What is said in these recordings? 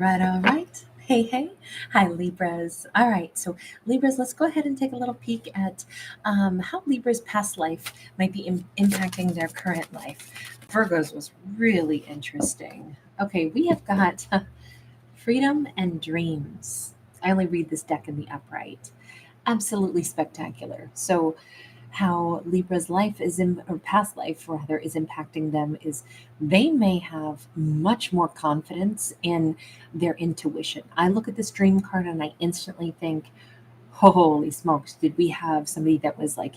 Right, all right. Hey, hey. Hi, Libras. All right, so Libras, let's go ahead and take a little peek at how Libras' past life might be impacting their current life. Virgos was really interesting. Okay, we have got freedom and dreams. I only read this deck in the upright. Absolutely spectacular. So, how Libra's life is in, or past life rather, is impacting them is they may have much more confidence in their intuition. I look at this dream card and I instantly think, holy smokes, did we have somebody that was like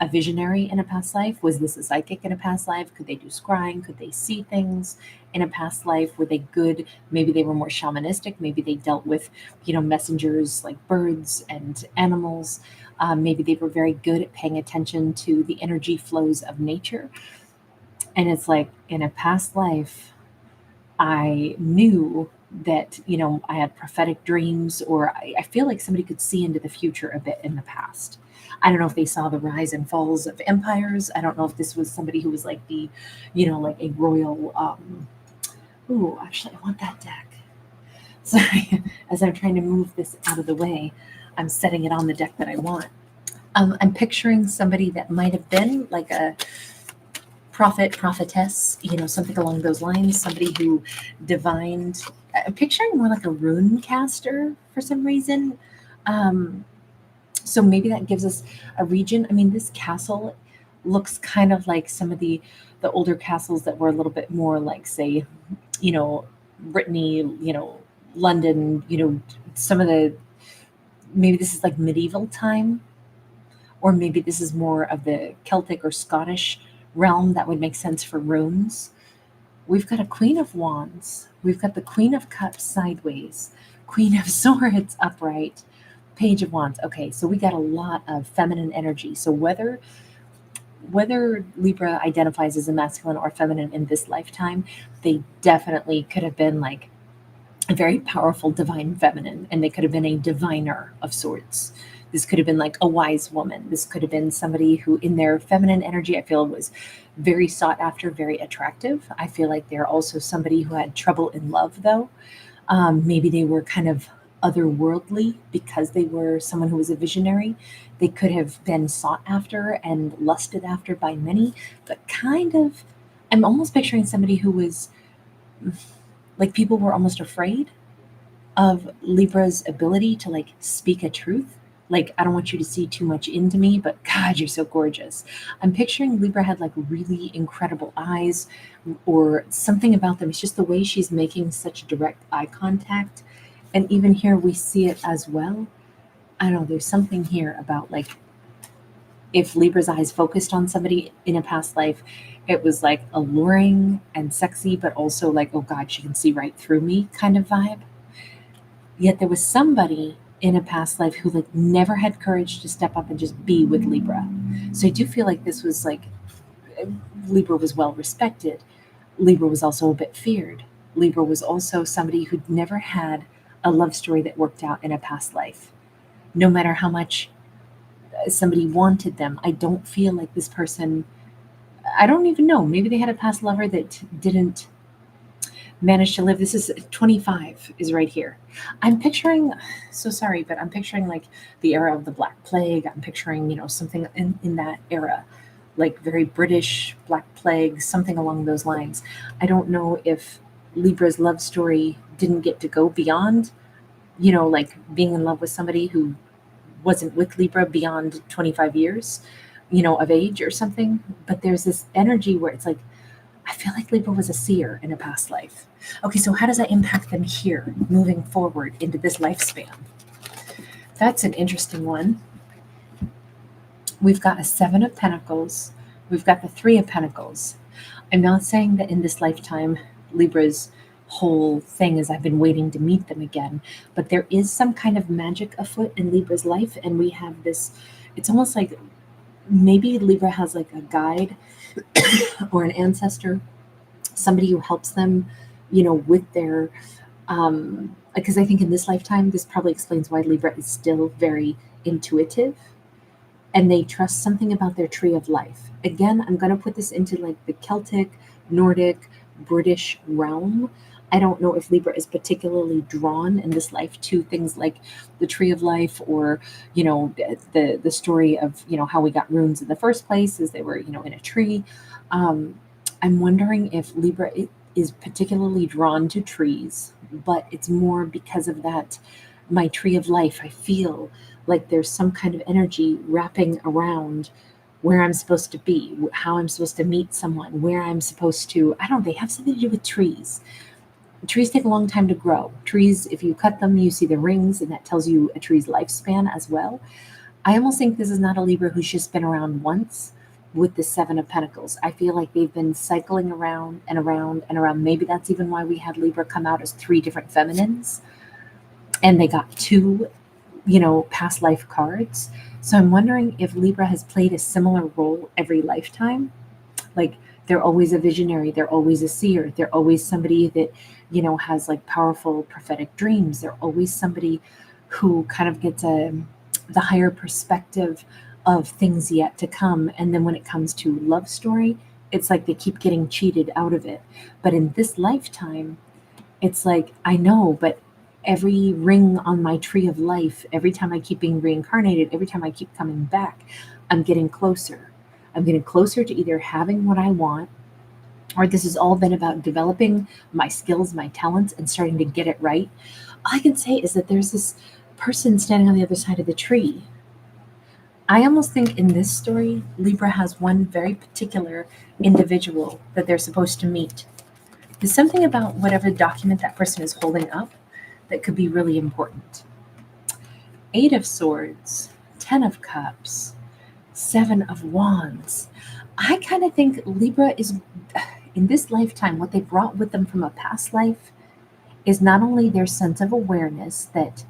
a visionary in a past life? Was this a psychic in a past life? Could they do scrying? Could they see things in a past life? Were they good? Maybe they were more shamanistic. Maybe they dealt with, messengers like birds and animals. Maybe they were very good at paying attention to the energy flows of nature. And it's like in a past life, I knew that, I had prophetic dreams, or I feel like somebody could see into the future a bit in the past. I don't know if they saw the rise and falls of empires. I don't know if this was somebody who was like like a royal. Ooh, actually, I want that deck. Sorry, as I'm trying to move this out of the way, I'm setting it on the deck that I want. I'm picturing somebody that might have been like a prophet, prophetess, something along those lines, somebody who divined. I'm picturing more like a rune-caster for some reason. Um, so maybe that gives us a region. I mean, this castle looks kind of like some of the older castles that were a little bit more like, say, you know, Brittany, London, some of the, maybe this is like medieval time, or maybe this is more of the Celtic or Scottish realm. That would make sense for runes. We've got a Queen of Wands. We've got the Queen of Cups sideways, Queen of Swords upright, Page of Wands. Okay, so we got a lot of feminine energy. So whether Libra identifies as a masculine or feminine in this lifetime, they definitely could have been like a very powerful divine feminine, and they could have been a diviner of sorts. This could have been like a wise woman. This could have been somebody who, in their feminine energy, I feel was very sought after, very attractive. I feel like they're also somebody who had trouble in love, though. Maybe they were kind of otherworldly because they were someone who was a visionary. They could have been sought after and lusted after by many, but kind of, I'm almost picturing somebody who was like people were almost afraid of Libra's ability to like speak a truth. Like, I don't want you to see too much into me, but God, you're so gorgeous. I'm picturing Libra had like really incredible eyes or something about them. It's just the way she's making such direct eye contact. And even here we see it as well. I don't know, there's something here about like if Libra's eyes focused on somebody in a past life, it was like alluring and sexy, but also like, oh God, she can see right through me kind of vibe. Yet there was somebody in a past life who like never had courage to step up and just be with Libra. So I do feel like this was like Libra was well respected. Libra was also a bit feared. Libra was also somebody who'd never had a love story that worked out in a past life. No matter how much somebody wanted them, I don't feel like this person, I don't even know, maybe they had a past lover that didn't managed to live. This is 25 is right here. I'm picturing, so sorry, but I'm picturing like the era of the Black Plague. I'm picturing, something in that era, like very British Black Plague, something along those lines. I don't know if Libra's love story didn't get to go beyond, like being in love with somebody who wasn't with Libra beyond 25 years, of age or something. But there's this energy where it's like, I feel like Libra was a seer in a past life. Okay, so how does that impact them here, moving forward into this lifespan? That's an interesting one. We've got a Seven of Pentacles. We've got the Three of Pentacles. I'm not saying that in this lifetime, Libra's whole thing is I've been waiting to meet them again, but there is some kind of magic afoot in Libra's life, and we have this, it's almost like maybe Libra has like a guide or an ancestor, somebody who helps them, with their, because I think in this lifetime, this probably explains why Libra is still very intuitive and they trust something about their tree of life. Again, I'm going to put this into like the Celtic, Nordic, British realm. I don't know if Libra is particularly drawn in this life to things like the tree of life, or the story of how we got runes in the first place, as they were in a tree. um, I'm wondering if Libra is particularly drawn to trees, but it's more because of that, my tree of life. I feel like there's some kind of energy wrapping around where I'm supposed to be, how I'm supposed to meet someone, where I'm supposed to, I don't know, they have something to do with trees. Trees take a long time to grow. Trees, if you cut them, you see the rings, and that tells you a tree's lifespan as well. I almost think this is not a Libra who's just been around once with the Seven of Pentacles. I feel like they've been cycling around and around and around. Maybe that's even why we had Libra come out as three different feminines, and they got two, past life cards. So I'm wondering if Libra has played a similar role every lifetime. Like, they're always a visionary, they're always a seer, they're always somebody that has like powerful prophetic dreams. They're always somebody who kind of gets the higher perspective of things yet to come. And then when it comes to love story, it's like they keep getting cheated out of it. But in this lifetime, it's like, I know, but every ring on my tree of life, every time I keep being reincarnated, every time I keep coming back, I'm getting closer. I'm getting closer to either having what I want, or this has all been about developing my skills, my talents, and starting to get it right. All I can say is that there's this person standing on the other side of the tree. I almost think in this story, Libra has one very particular individual that they're supposed to meet. There's something about whatever document that person is holding up that could be really important. Eight of Swords, Ten of Cups, Seven of Wands. I kind of think Libra is, in this lifetime, what they brought with them from a past life is not only their sense of awareness that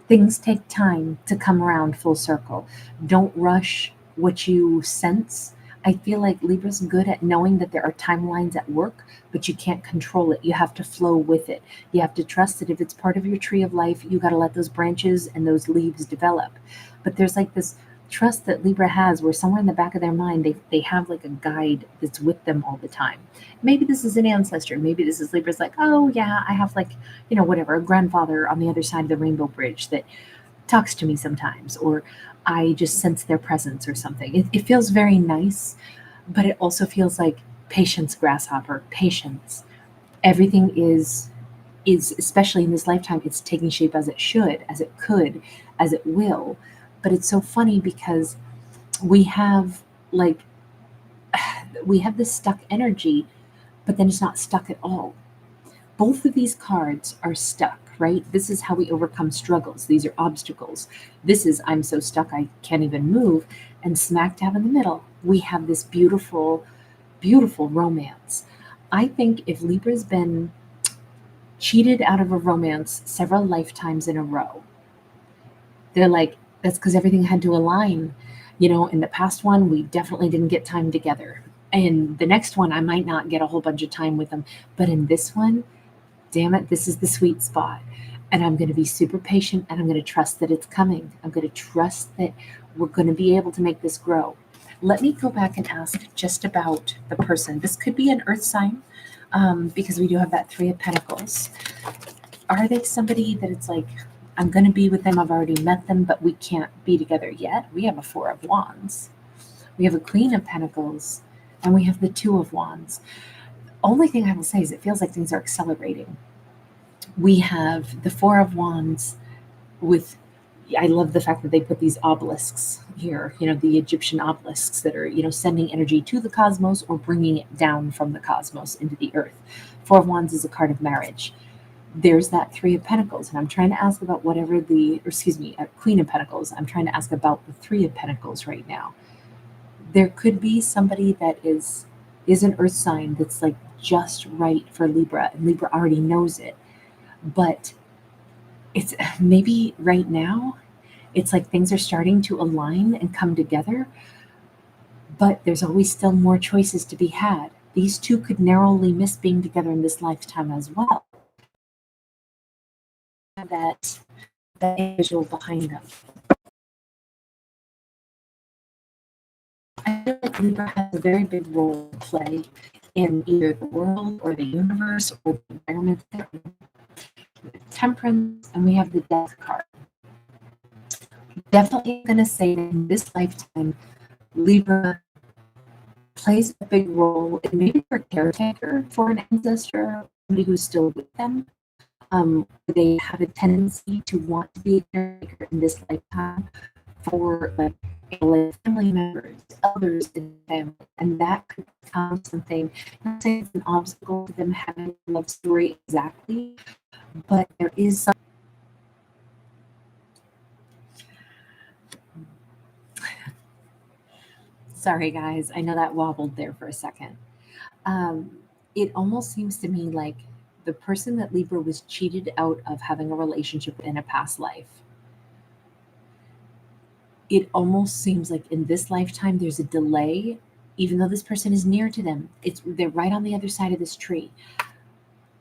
things take time to come around full circle. Don't rush what you sense. I feel like Libra's good at knowing that there are timelines at work, but you can't control it. You have to flow with it. You have to trust that if it's part of your tree of life, you got to let those branches and those leaves develop. But there's like this trust that Libra has, where somewhere in the back of their mind, they have like a guide that's with them all the time. Maybe this is an ancestor. Maybe this is Libra's like, oh yeah, I have like, whatever, a grandfather on the other side of the rainbow bridge that talks to me sometimes, or I just sense their presence or something. It feels very nice, but it also feels like patience, grasshopper, patience. Everything is, especially in this lifetime, it's taking shape as it should, as it could, as it will. But it's so funny because we have like we have this stuck energy, but then it's not stuck at all. Both of these cards are stuck, right? This is how we overcome struggles. These are obstacles. This is, I'm so stuck I can't even move. And smack dab in the middle, we have this beautiful, beautiful romance. I think if Libra's been cheated out of a romance several lifetimes in a row, they're like, that's because everything had to align. In the past one, we definitely didn't get time together. And the next one, I might not get a whole bunch of time with them. But in this one, damn it, this is the sweet spot. And I'm going to be super patient, and I'm going to trust that it's coming. I'm going to trust that we're going to be able to make this grow. Let me go back and ask just about the person. This could be an earth sign, because we do have that Three of Pentacles. Are they somebody that it's like, I'm going to be with them, I've already met them, but we can't be together yet? We have a Four of Wands. We have a Queen of Pentacles, and we have the Two of Wands. Only thing I will say is it feels like things are accelerating. We have the Four of Wands with, I love the fact that they put these obelisks here, the Egyptian obelisks that are, sending energy to the cosmos or bringing it down from the cosmos into the earth. Four of Wands is a card of marriage. There's that Three of Pentacles, and I'm trying to ask about Queen of Pentacles. I'm trying to ask about the Three of Pentacles right now. There could be somebody that is an earth sign that's like just right for Libra, and Libra already knows it. But it's maybe right now, it's like things are starting to align and come together, but there's always still more choices to be had. These two could narrowly miss being together in this lifetime as well. That individual behind them. I feel like Libra has a very big role to play in either the world or the universe or the environment they're in. Temperance, and we have the Death card. Definitely going to say that in this lifetime, Libra plays a big role in maybe they're a caretaker for an ancestor, somebody who's still with them. They have a tendency to want to be a caretaker in this lifetime for like family members, elders in the family, and that could become something. I'm not saying it's an obstacle to them having a love story exactly, but there is some. Sorry, guys, I know that wobbled there for a second. It almost seems to me like the person that Libra was cheated out of having a relationship in a past life. It almost seems like in this lifetime there's a delay, even though this person is near to them. They're right on the other side of this tree.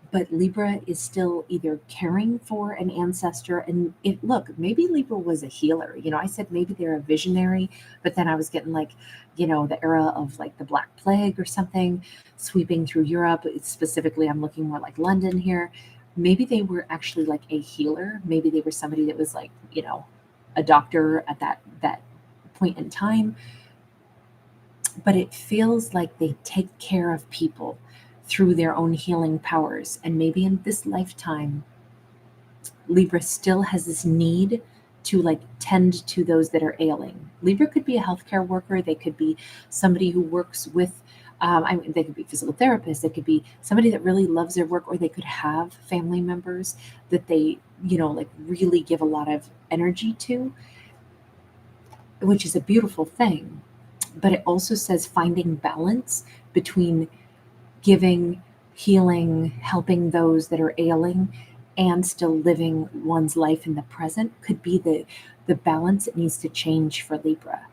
But Libra is still either caring for an ancestor, and look, maybe Libra was a healer. I said maybe they're a visionary, but then I was getting like, the era of like the Black Plague or something sweeping through Europe. Specifically, I'm looking more like London here. Maybe they were actually like a healer. Maybe they were somebody that was like, a doctor at that point in time. But it feels like they take care of people through their own healing powers. And maybe in this lifetime, Libra still has this need to like tend to those that are ailing. Libra could be a healthcare worker. They could be somebody who works with, they could be physical therapists. They could be somebody that really loves their work, or they could have family members that they, like really give a lot of energy to, which is a beautiful thing. But it also says finding balance between giving, healing, helping those that are ailing, and still living one's life in the present could be the balance that needs to change for Libra.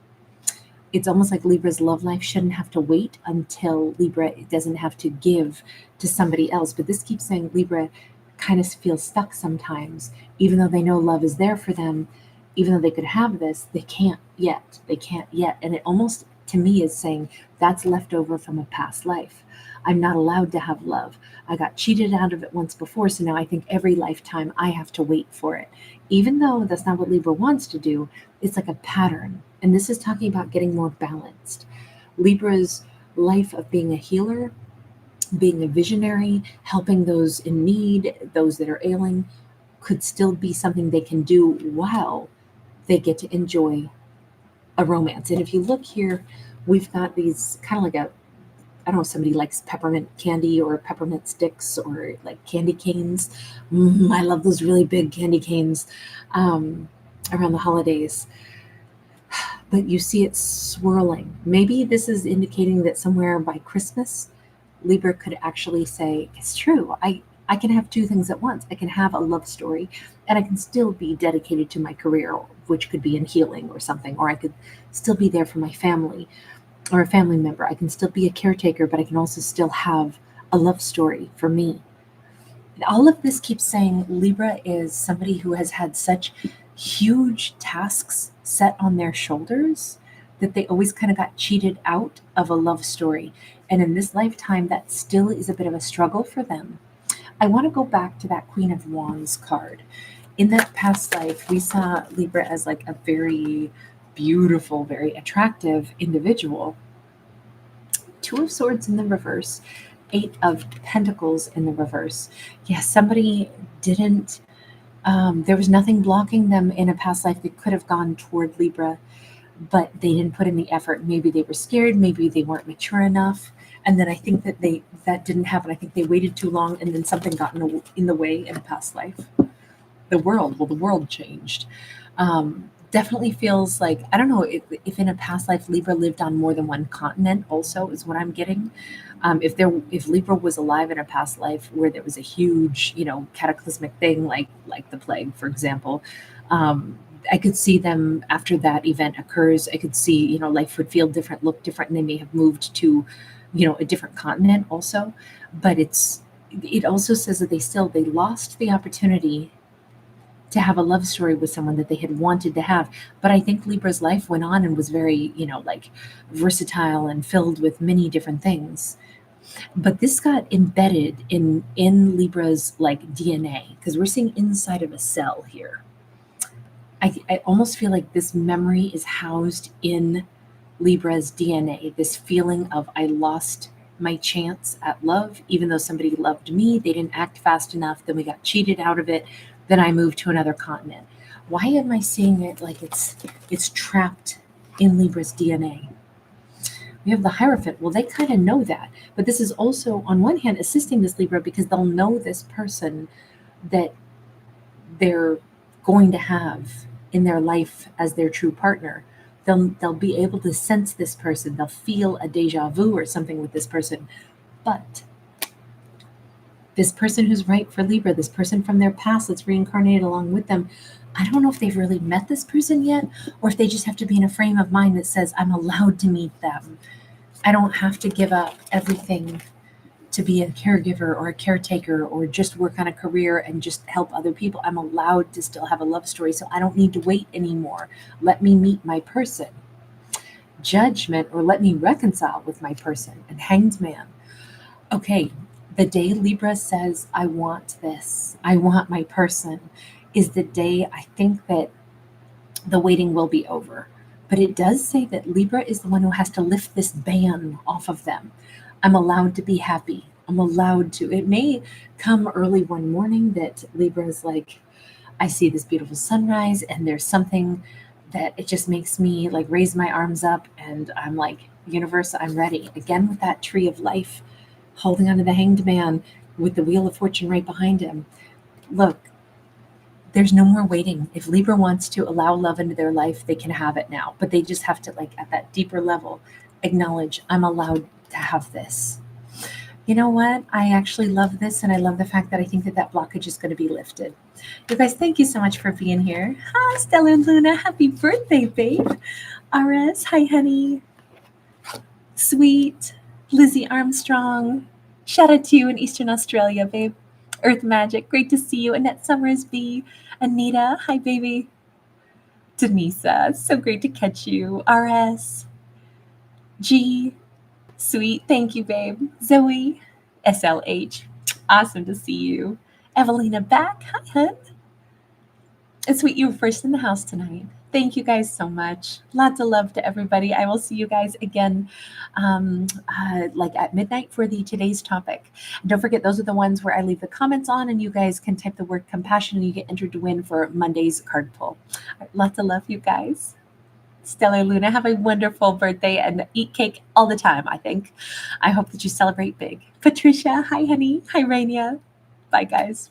It's almost like Libra's love life shouldn't have to wait until Libra doesn't have to give to somebody else. But this keeps saying Libra kind of feels stuck sometimes, even though they know love is there for them, even though they could have this, they can't yet. They can't yet. And it almost, to me, is saying that's left over from a past life. I'm not allowed to have love. I got cheated out of it once before, so now I think every lifetime I have to wait for it. Even though that's not what Libra wants to do, it's like a pattern. And this is talking about getting more balanced. Libra's life of being a healer, being a visionary, helping those in need, those that are ailing, could still be something they can do while they get to enjoy a romance. And if you look here, we've got these kind of like I don't know if somebody likes peppermint candy or peppermint sticks or like candy canes. I love those really big candy canes around the holidays. But you see it swirling. Maybe this is indicating that somewhere by Christmas, Libra could actually say, it's true. I can have two things at once. I can have a love story and I can still be dedicated to my career, which could be in healing or something, or I could still be there for my family or a family member. I can still be a caretaker, but I can also still have a love story for me. And all of this keeps saying Libra is somebody who has had such huge tasks set on their shoulders that they always kind of got cheated out of a love story. And in this lifetime, that still is a bit of a struggle for them. I want to go back to that Queen of Wands card. In that past life, we saw Libra as like a very beautiful, very attractive individual. Two of Swords in the reverse, Eight of Pentacles in the reverse. Yes, somebody didn't, there was nothing blocking them in a past life that could have gone toward Libra, but they didn't put in the effort. Maybe they were scared, maybe they weren't mature enough. And then I think that didn't happen. I think they waited too long, and then something got in the way in a past life. The world changed. Definitely feels like, I don't know if in a past life Libra lived on more than one continent also is what I'm getting. If Libra was alive in a past life where there was a huge, cataclysmic thing like the plague, for example, I could see them after that event occurs. I could see, life would feel different, look different, and they may have moved to, a different continent also. But it also says that they lost the opportunity to have a love story with someone that they had wanted to have. But I think Libra's life went on and was very, versatile and filled with many different things. But this got embedded in Libra's like DNA, because we're seeing inside of a cell here. I almost feel like this memory is housed in Libra's DNA, this feeling of I lost my chance at love, even though somebody loved me, they didn't act fast enough, then we got cheated out of it, then I moved to another continent. Why am I seeing it like it's trapped in Libra's DNA? We have the Hierophant. Well, they kind of know that. But this is also, on one hand, assisting this Libra because they'll know this person that they're going to have in their life as their true partner. They'll be able to sense this person. They'll feel a deja vu or something with this person. But this person who's right for Libra, this person from their past that's reincarnated along with them, I don't know if they've really met this person yet, or if they just have to be in a frame of mind that says, I'm allowed to meet them. I don't have to give up everything to be a caregiver or a caretaker or just work on a career and just help other people. I'm allowed to still have a love story, so I don't need to wait anymore. Let me meet my person. Judgment, or let me reconcile with my person. And Hanged Man. Okay, the day Libra says, I want this, I want my person, is the day I think that the waiting will be over. But it does say that Libra is the one who has to lift this ban off of them. I'm allowed to be happy. I'm allowed to. It may come early one morning that Libra is like, I see this beautiful sunrise and there's something that it just makes me like raise my arms up and I'm like, universe, I'm ready. Again, with that tree of life, holding onto the Hanged Man with the Wheel of Fortune right behind him. Look, there's no more waiting. If Libra wants to allow love into their life, they can have it now. But they just have to, like, at that deeper level, acknowledge, I'm allowed to have this. You know what? I actually love this, and I love the fact that I think that that blockage is going to be lifted. You guys, thank you so much for being here. Hi, Stella and Luna. Happy birthday, babe. Aries, hi, honey. Sweet. Lizzie Armstrong. Shout out to you in Eastern Australia, babe. Earth Magic, great to see you. Annette Summersby. Anita, hi, baby. Denisa, so great to catch you. RS. G. Sweet, thank you, babe. Zoe. SLH, awesome to see you. Evelina back, hi, hun. It's sweet you were first in the house tonight. Thank you guys so much. Lots of love to everybody. I will see you guys again like at midnight for the today's topic. And don't forget, those are the ones where I leave the comments on and you guys can type the word compassion and you get entered to win for Monday's card pull. Lots of love, you guys. Stellar Luna, have a wonderful birthday and eat cake all the time, I think. I hope that you celebrate big. Patricia, hi, honey. Hi, Rainia. Bye, guys.